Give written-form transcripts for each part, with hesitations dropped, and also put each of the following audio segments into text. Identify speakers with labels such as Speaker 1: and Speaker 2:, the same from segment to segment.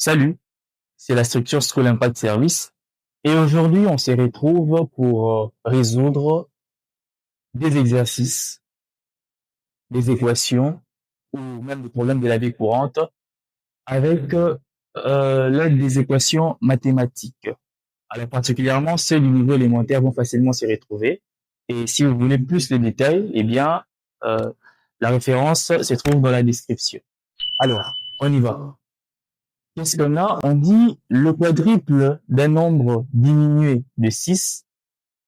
Speaker 1: Salut, c'est la structure School Impact Service et aujourd'hui on se retrouve pour résoudre des exercices, des équations ou même des problèmes de la vie courante avec l'aide des équations mathématiques. Alors particulièrement ceux du niveau élémentaire vont facilement s'y retrouver et si vous voulez plus de détails, eh bien la référence se trouve dans la description. Alors, on y va. Qu'est-ce qu'on a? On dit le quadruple d'un nombre diminué de 6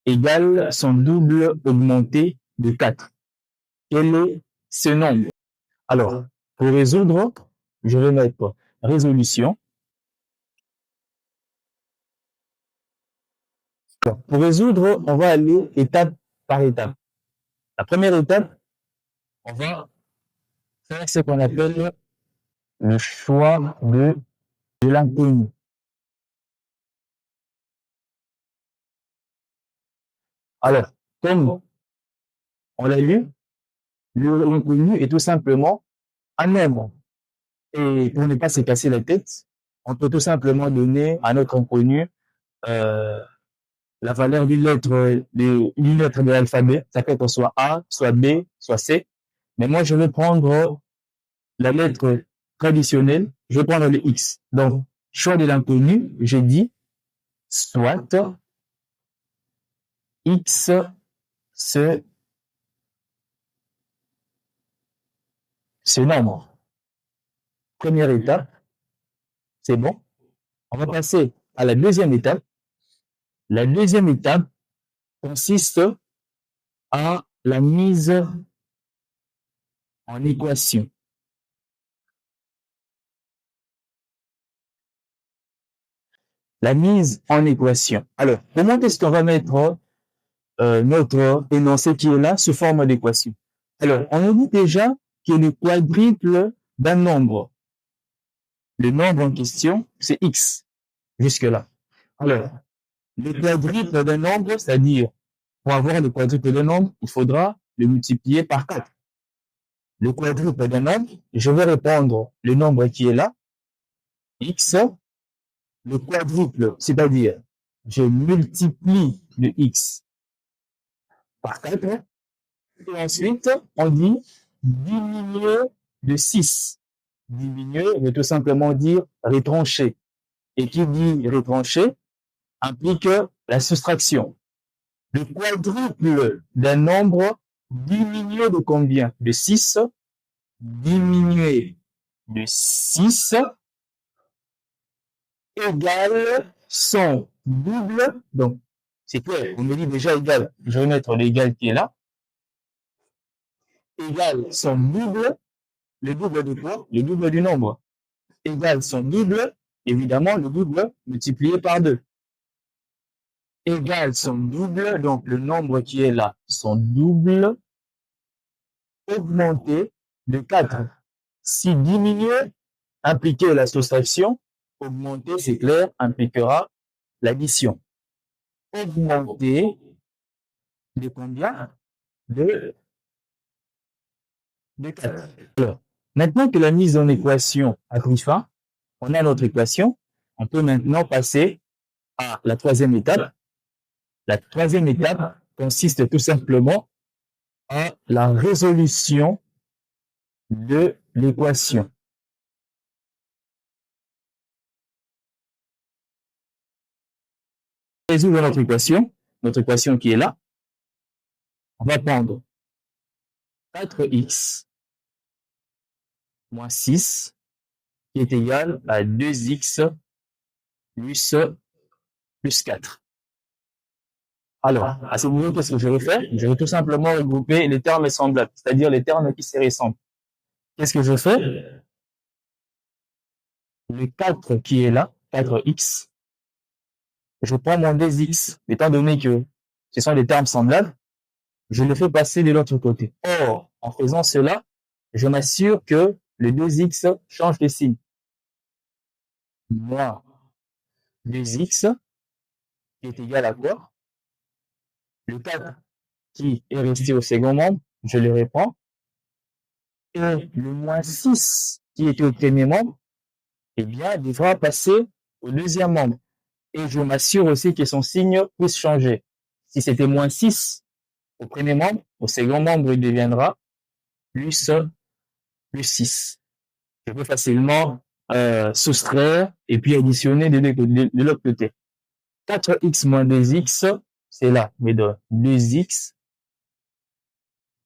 Speaker 1: égale son double augmenté de 4. Quel est ce nombre? Alors, pour résoudre, je vais mettre résolution. Alors, pour résoudre, on va aller étape par étape. La première étape, on va faire ce qu'on appelle le choix de l'inconnu. Alors, comme on l'a vu, l'inconnu est tout simplement un nombre. Et pour ne pas se casser la tête, on peut tout simplement donner à notre inconnu la valeur d'une lettre de l'alphabet. Ça peut être soit A, soit B, soit C. Mais moi, je vais prendre la lettre traditionnelle. Je vais prendre le X. Donc, choix de l'inconnu, j'ai dit soit X ce nombre. Première étape, c'est bon. On va passer à la deuxième étape. La deuxième étape consiste à la mise en équation. La mise en équation. Alors, comment est-ce qu'on va mettre notre énoncé qui est là sous forme d'équation? Alors, on a dit déjà que le quadruple d'un nombre. Le nombre en question, c'est x, jusque-là. Alors, le quadruple d'un nombre, c'est-à-dire, pour avoir le quadruple d'un nombre, il faudra le multiplier par 4. Le quadruple d'un nombre, je vais répondre le nombre qui est là, x, le quadruple, c'est-à-dire, je multiplie le x par 4, et ensuite, on dit diminuer de 6. Diminuer veut tout simplement dire retrancher. Et qui dit retrancher implique la soustraction. Le quadruple d'un nombre diminué de combien? De 6. Diminué de 6 égale son double. Donc, c'est clair, on me dit déjà égal. Je vais mettre l'égal qui est là. Égale son double. Le double de quoi? Le double du nombre. Égale son double, évidemment, le double multiplié par 2. Égale son double, donc le nombre qui est là, son double, augmenté de 4. Si diminuer impliquait la soustraction, augmenter, c'est clair, impliquera l'addition. Augmenter de combien? De 4. Alors, maintenant que la mise en équation a pris fin, on a notre équation, on peut maintenant passer à la troisième étape. La troisième étape consiste tout simplement à la résolution de l'équation. Résoudre notre équation qui est là, on va prendre 4x moins 6 qui est égal à 2x plus 4. Alors, à ce niveau, qu'est-ce que je vais faire? Je vais tout simplement regrouper les termes semblables, c'est-à-dire les termes qui se ressemblent. Qu'est-ce que je fais? Le 4 qui est là, 4x, je prends mon 2x, étant donné que ce sont des termes semblables, je le fais passer de l'autre côté. Or, en faisant cela, je m'assure que le 2x change de signe. Moins 2x qui est égal à quoi? Le 4 qui est resté au second membre, je le reprends. Et le moins 6 qui était au premier membre, eh bien, elle devra passer au deuxième membre. Et je m'assure aussi que son signe puisse changer. Si c'était moins 6 au premier membre, au second membre, il deviendra plus, plus 6. Je peux facilement soustraire et puis additionner de l'autre côté. 4x moins 2x, c'est là, mais de 2x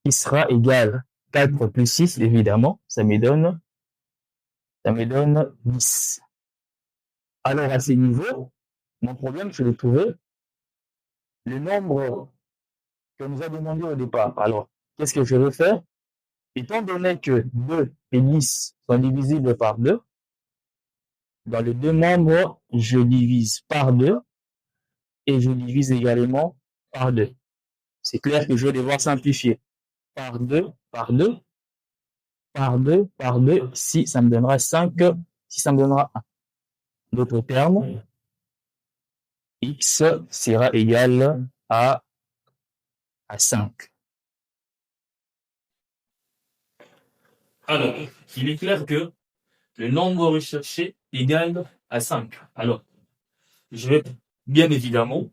Speaker 1: qui sera égal 4 plus 6, évidemment, ça me donne 10. Alors, à ces niveaux, mon problème, c'est de trouver le nombre que nous a demandé au départ. Alors, qu'est-ce que je vais faire? Étant donné que 2 et 10 sont divisibles par 2, dans les deux membres, je divise par 2 et je divise également par 2. C'est clair que je vais devoir simplifier. Par 2, par 2, par 2, par 2, si ça me donnera 5, si ça me donnera 1. D'autres termes, x sera égal à 5.
Speaker 2: Alors, il est clair que le nombre recherché égale à 5. Alors, je vais bien évidemment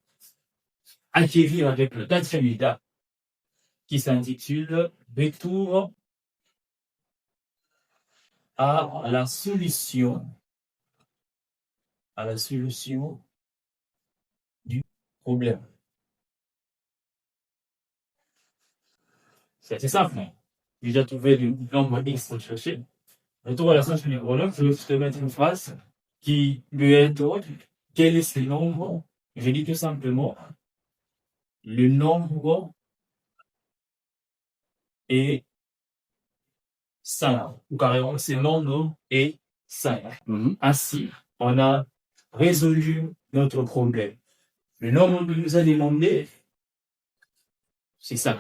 Speaker 2: acquérir avec le quatrième état qui s'intitule Retour à la solution du problème. C'est assez simple. J'ai déjà trouvé le nombre x recherché. Retour à la solution du problème, je vais te mettre une phrase qui peut être quel est ce nombre? Je dis tout simplement le nombre est 5, ou carrément ce nombre est 5. Ainsi, on a résolu notre problème. Le nombre que nous a demandé, c'est 5.